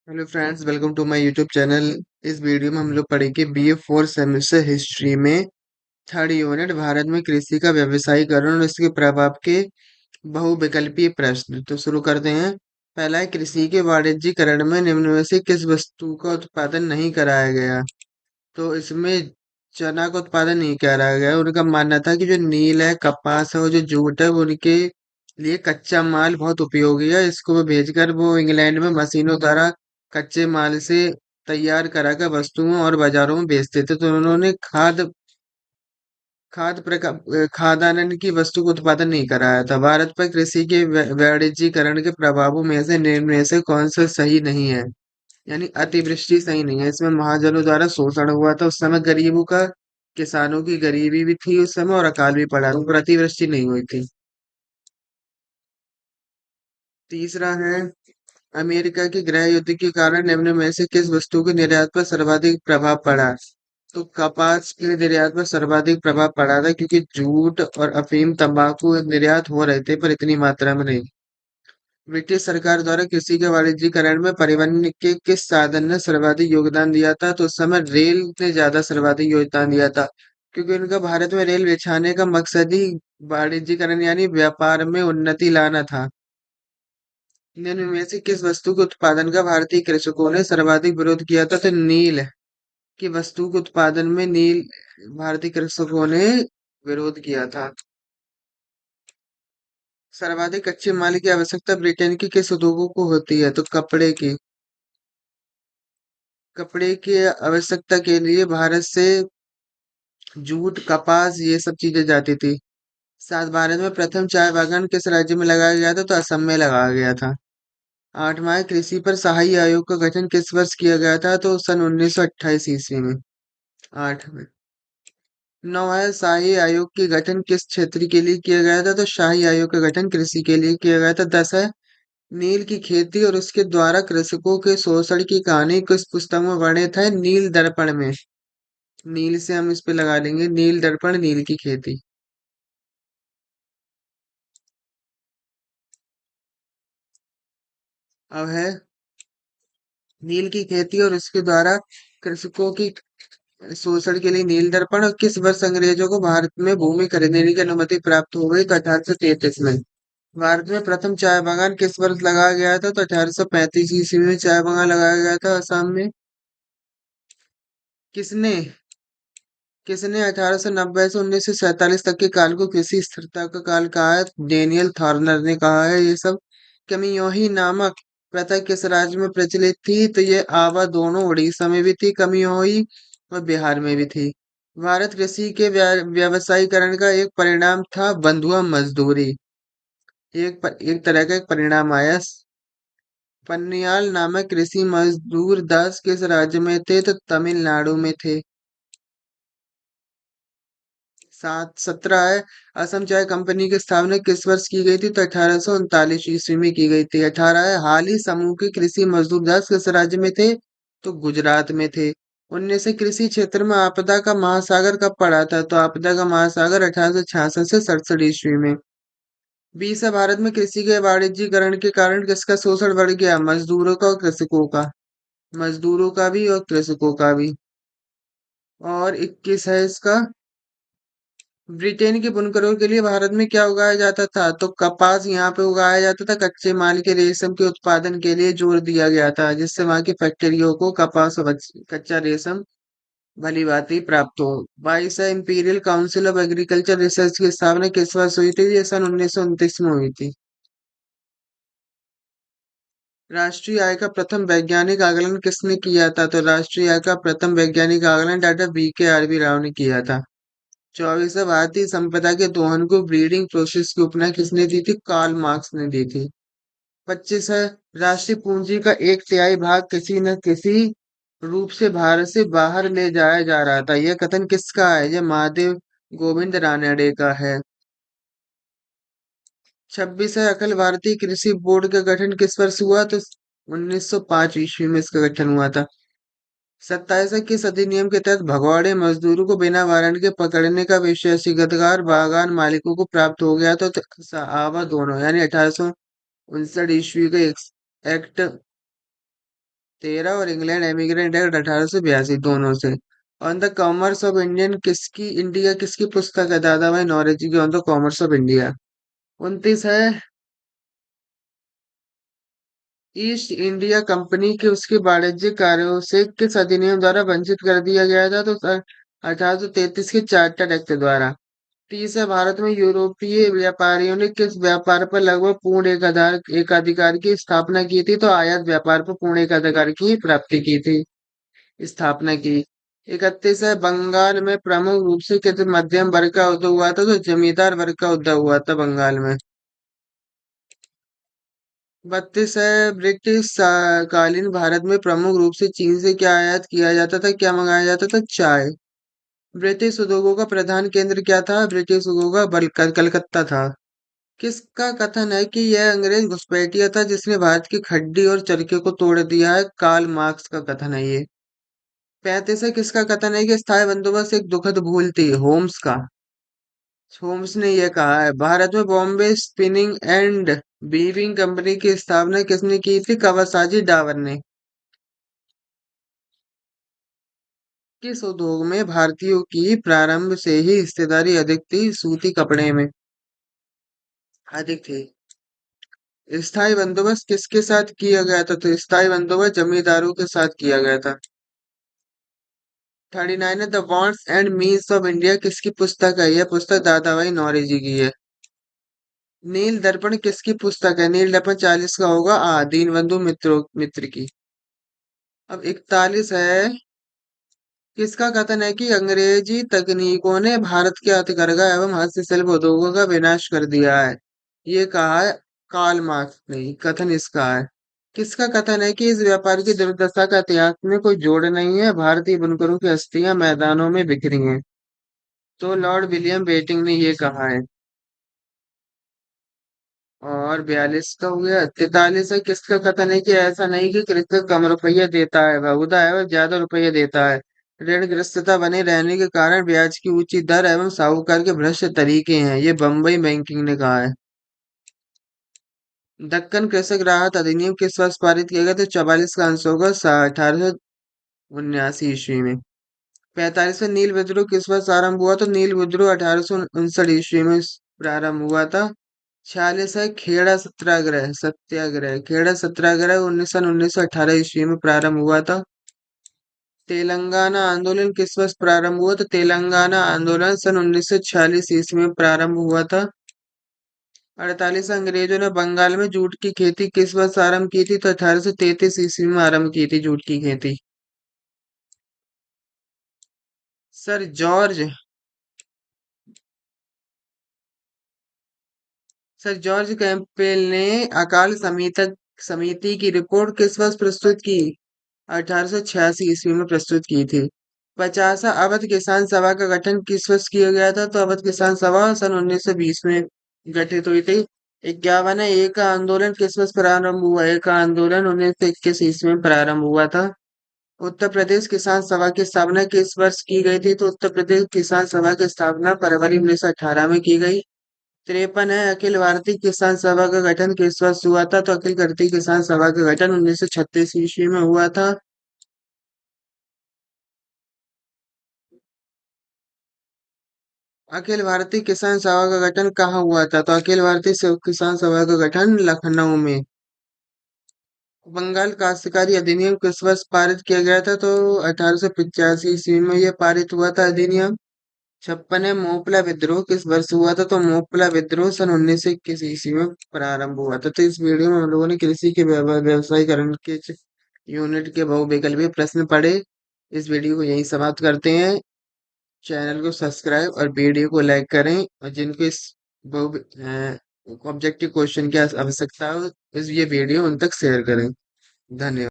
Hello friends, welcome to my YouTube channel. इस video में हम लोग पढ़ेंगे बीए फोर्थ सेमेस्टर हिस्ट्री में थर्ड यूनिट भारत में कृषि का व्यवसायीकरण और इसके प्रभाव के बहुविकल्पीय प्रश्न। तो शुरू करते हैं। पहला है, कृषि के वाणिज्यीकरण में निम्न में से किस वस्तु का उत्पादन नहीं कराया गया? तो इसमें चना का उत्पादन नहीं कराया गया। उनका मानना था कि जो नील है, कपास है और जो जूट है वो उनके लिए कच्चा माल बहुत उपयोगी है। इसको वो भेजकर वो इंग्लैंड में मशीनों द्वारा कच्चे माल से तैयार कराकर वस्तुओं और बाजारों में बेचते थे। तो उन्होंने खाद्यान्न की वस्तु का उत्पादन नहीं कराया था। भारत पर कृषि के वाणिज्यीकरण के प्रभावों में से निम्न में से कौन सा सही नहीं है? यानी अतिवृष्टि सही नहीं है। इसमें महाजनों द्वारा शोषण हुआ था उस समय गरीबों का। किसानों की गरीबी भी थी उस समय और अकाल भी पड़ा था, पर अतिवृष्टि नहीं हुई थी। तीसरा है, अमेरिका के गृह युद्ध के कारण निम्न में से किस वस्तु के निर्यात पर सर्वाधिक प्रभाव पड़ा? तो कपास के निर्यात पर सर्वाधिक प्रभाव पड़ा था, क्योंकि जूट और अफीम तंबाकू निर्यात हो रहे थे पर इतनी मात्रा में नहीं। ब्रिटिश सरकार द्वारा कृषि के वाणिज्यीकरण में परिवहन के किस साधन ने सर्वाधिक योगदान दिया था? तो उस समय रेल ने ज्यादा सर्वाधिक योगदान दिया था, क्योंकि उनका भारत में रेल बिछाने का मकसद ही वाणिज्यीकरण यानी व्यापार में उन्नति लाना था। निम्न में से किस वस्तु के उत्पादन का भारतीय कृषकों ने सर्वाधिक विरोध किया था? तो नील की वस्तु के उत्पादन में नील भारतीय कृषकों ने विरोध किया था। सर्वाधिक कच्चे माल की आवश्यकता ब्रिटेन की किस उद्योगों को होती है? तो कपड़े की। कपड़े की आवश्यकता के लिए भारत से जूट, कपास ये सब चीजें जाती थी। साथ भारत में प्रथम चाय बागान किस राज्य में लगाया गया था? तो असम में लगाया गया था। आठवां है, कृषि पर शाही आयोग का गठन किस वर्ष किया गया था? तो सन 1928 ईस्वी में। आठ में। नौवां है, शाही आयोग के गठन किस क्षेत्र के लिए किया गया था? तो शाही आयोग का गठन कृषि के लिए किया गया था। 10 है, नील की खेती और उसके द्वारा कृषकों के शोषण की कहानी किस पुस्तक में वर्णित है? नील दर्पण में। नील से हम इस पे लगा देंगे, नील दर्पण, नील की खेती। अब है, नील की खेती और उसके द्वारा कृषकों की शोषण के लिए नील दर्पण। और किस वर्ष अंग्रेजों को भारत में भूमि खरीदने की अनुमति प्राप्त हो गई? तो 1833 में। भारत में प्रथम चाय बागान किस वर्ष लगाया गया था? तो 1835 ईस्वी में चाय बागान लगाया गया था असम में। किसने किसने 1890 से 1947 तक के काल को कृषि स्थिरता का काल कहा है? डेनियल थॉर्नर ने कहा है ये सब। कमियोही नामक प्रथा किस राज्य में प्रचलित थी? तो ये आवा दोनों उड़ीसा में भी थी, कमियोही, और बिहार में भी थी। भारत कृषि के व्यवसायीकरण का एक परिणाम था बंधुआ मजदूरी। एक तरह का एक परिणाम आया। पन्नियाल नामक कृषि मजदूर दास किस राज्य में थे? तो तमिलनाडु में थे। 17 है, असम चाय कंपनी की स्थापना किस वर्ष की गई थी? तो 1839 ईस्वी में की गई थी। 18 है, हाल ही समूह के कृषि मजदूर दास किस राज्य में थे? तो गुजरात में थे। 19 से कृषि क्षेत्र में आपदा का महासागर कब पड़ा था? तो आपदा का महासागर 1866 से 67 ईस्वी में। 20 है, भारत में कृषि के वाणिज्यीकरण के कारण किसका शोषण बढ़ गया? मजदूरों का और कृषकों का। मजदूरों का भी और कृषकों का भी। और 21 है इसका, ब्रिटेन के बुनकरों के लिए भारत में क्या उगाया जाता था? तो कपास यहाँ पे उगाया जाता था। कच्चे माल के रेशम के उत्पादन के लिए जोर दिया गया था, जिससे वहां की फैक्ट्रियों को कपास और कच्चा रेशम भली भांति प्राप्त हो। 22 है, imperial council of agriculture research की स्थापना किस वर्ष हुई थी? ये सन 1929 में हुई थी। राष्ट्रीय आय का प्रथम वैज्ञानिक आकलन किसने किया था? तो राष्ट्रीय आय का प्रथम वैज्ञानिक आकलन डॉक्टर VK राव ने किया था। 24 है, भारतीय संपदा के दोहन को ब्रीडिंग प्रोसेस की उपना किसने दी थी? कार्ल मार्क्स ने दी थी। 25 है, राष्ट्रीय पूंजी का एक तिहाई भाग किसी न किसी रूप से भारत से बाहर ले जाया जा रहा था। यह कथन किसका है? यह महादेव गोविंद रानडे का है। 26 है, अखिल भारतीय कृषि बोर्ड का गठन किस वर्ष हुआ? तो 1905 ईस्वी में इसका गठन हुआ था। 27 है, किस अधिनियम के तहत भगौड़े मजदूरों को बिना वारंट के पकड़ने का विशेषाधिकार बागान मालिकों को प्राप्त हो गया? तो आवा दोनों यानी 1859 ईस्वी का एक एक्ट 13 और इंग्लैंड एमिग्रेंट एक्ट 1882 दोनों से। On the commerce of India किसकी पुस्तक है? दादा भाई नौरोजी की on the commerce of India. 29 है ईस्ट इंडिया कंपनी के उसके वाणिज्यिक कार्यों से किस अधिनियम द्वारा वंचित कर दिया गया था? तो 1833 के चार्टर एक्ट द्वारा। 30 है भारत में यूरोपीय व्यापारियों ने किस व्यापार पर लगभग पूर्ण एकाधिकार की स्थापना की थी? तो आयात व्यापार पर पूर्ण एकाधिकार की प्राप्ति की थी, स्थापना की। 31 है बंगाल में प्रमुख रूप से किस मध्यम वर्ग का उदय हुआ था? तो जमींदार वर्ग का उदय हुआ था बंगाल में। 32 है ब्रिटिश कालीन भारत में प्रमुख रूप से चीन से क्या आयात किया जाता था, क्या मंगाया जाता था? चाय। ब्रिटिश उद्योगों का प्रधान केंद्र क्या था? ब्रिटिश उद्योगों का कलकत्ता था। किसका कथन है कि यह अंग्रेज घुसपैठिया था जिसने भारत की खड्डी और चरखे को तोड़ दिया है? कार्ल मार्क्स का कथन है ये। 35 है किसका कथन है कि स्थायी बंदोबस्त एक दुखद भूल थी? होम्स का। होम्स ने यह कहा है। भारत में Bombay spinning and weaving company की स्थापना किसने की थी? कवासाजी डावर ने। किस उद्योग में भारतीयों की प्रारंभ से ही हिस्सेदारी अधिक थी? सूती कपड़े में अधिक थी। स्थायी बंदोबस्त किसके साथ किया गया था? तो स्थायी बंदोबस्त जमींदारों के साथ किया गया था। 39 है the wants and means of India किसकी पुस्तक है? यह पुस्तक दादा भाई नौरोजी की है। नील दर्पण किसकी पुस्तक है? नील दर्पण 40 का होगा दीनबंधु मित्र की। अब 41 है किसका कथन है कि अंग्रेजी तकनीकों ने भारत के हथकरघा एवं हस्तशिल्प उद्योगों का विनाश कर दिया है? ये कहा है कार्ल मार्क्स ने, कथन इसका है। किसका कथन है कि इस व्यापार की दुर्दशा का इतिहास में कोई जोड़ नहीं है? भारतीय बुनकरों की अस्थियां मैदानों में बिखरी हैं। तो लॉर्ड विलियम बेटिंग ने ये कहा है। और 42 का हो गया। 43 है किसका कथन है कि ऐसा नहीं कि कृषक कम रुपया देता है, बहुधा है और ज्यादा रुपया देता है। ऋणग्रस्तता बने रहने के कारण ब्याज की ऊंची दर एवं साहूकार के भ्रष्ट तरीके हैं, ये बम्बई बैंकिंग ने कहा है। दक्कन कृषक राहत अधिनियम किस वर्ष पारित किया गया? तो 44 का अंश होगा 1879 ईस्वी में। 45 में नील विद्रोह किस वर्ष आरंभ हुआ? तो नील विद्रोह 1859 ईस्वी में प्रारंभ हुआ था। 46 है खेड़ा सत्याग्रह खेड़ा सत्याग्रह 1918 ईस्वी में प्रारंभ हुआ था। तेलंगाना आंदोलन किस वर्ष प्रारंभ हुआ? तो तेलंगाना आंदोलन सन 1946 ईस्वी में प्रारंभ हुआ था। 48 अंग्रेजों ने बंगाल में जूट की खेती किस वर्ष आरंभ की थी? तो 1833 ईस्वी में आरंभ की थी जूट की खेती। सर जॉर्ज सर जॉर्ज कैंपेल ने अकाल समिति की रिपोर्ट किस वर्ष प्रस्तुत की? 1886 ईस्वी में प्रस्तुत की थी। 50 अवध किसान सभा का गठन किस वर्ष किया गया था? तो अवध किसान सभा सन 1920 में गठित हुई थी। 51 है एक आंदोलन किस वर्ष प्रारंभ हुआ? एक आंदोलन 1921 ईस्वी में प्रारंभ हुआ था। उत्तर प्रदेश किसान सभा की स्थापना किस वर्ष की गई थी? तो उत्तर प्रदेश किसान सभा की स्थापना फरवरी 1918 में की गई। 53 है अखिल भारतीय किसान सभा का गठन किस वर्ष हुआ था? तो अखिल भारतीय किसान सभा का गठन 1936 ईस्वी में हुआ था। अखिल भारतीय किसान सभा का गठन कहाँ हुआ था? तो अखिल भारतीय किसान सभा का गठन लखनऊ में। बंगाल काश्तकारी अधिनियम किस वर्ष पारित किया गया था? तो 1885 ईस्वी में यह पारित हुआ था अधिनियम। 56 है मोपला विद्रोह किस वर्ष हुआ था? तो मोपला विद्रोह सन 1921 ईस्वी में प्रारंभ हुआ था। तो इस वीडियो में हम लोगों ने कृषि के व्यवसायीकरण के यूनिट के बहुविकल्पीय प्रश्न पढ़े। इस वीडियो को यहीं समाप्त करते हैं। चैनल को सब्सक्राइब और वीडियो को लाइक करें, और जिनको इस बहु ऑब्जेक्टिव क्वेश्चन की आवश्यकता हो इस ये वीडियो उन तक शेयर करें। धन्यवाद।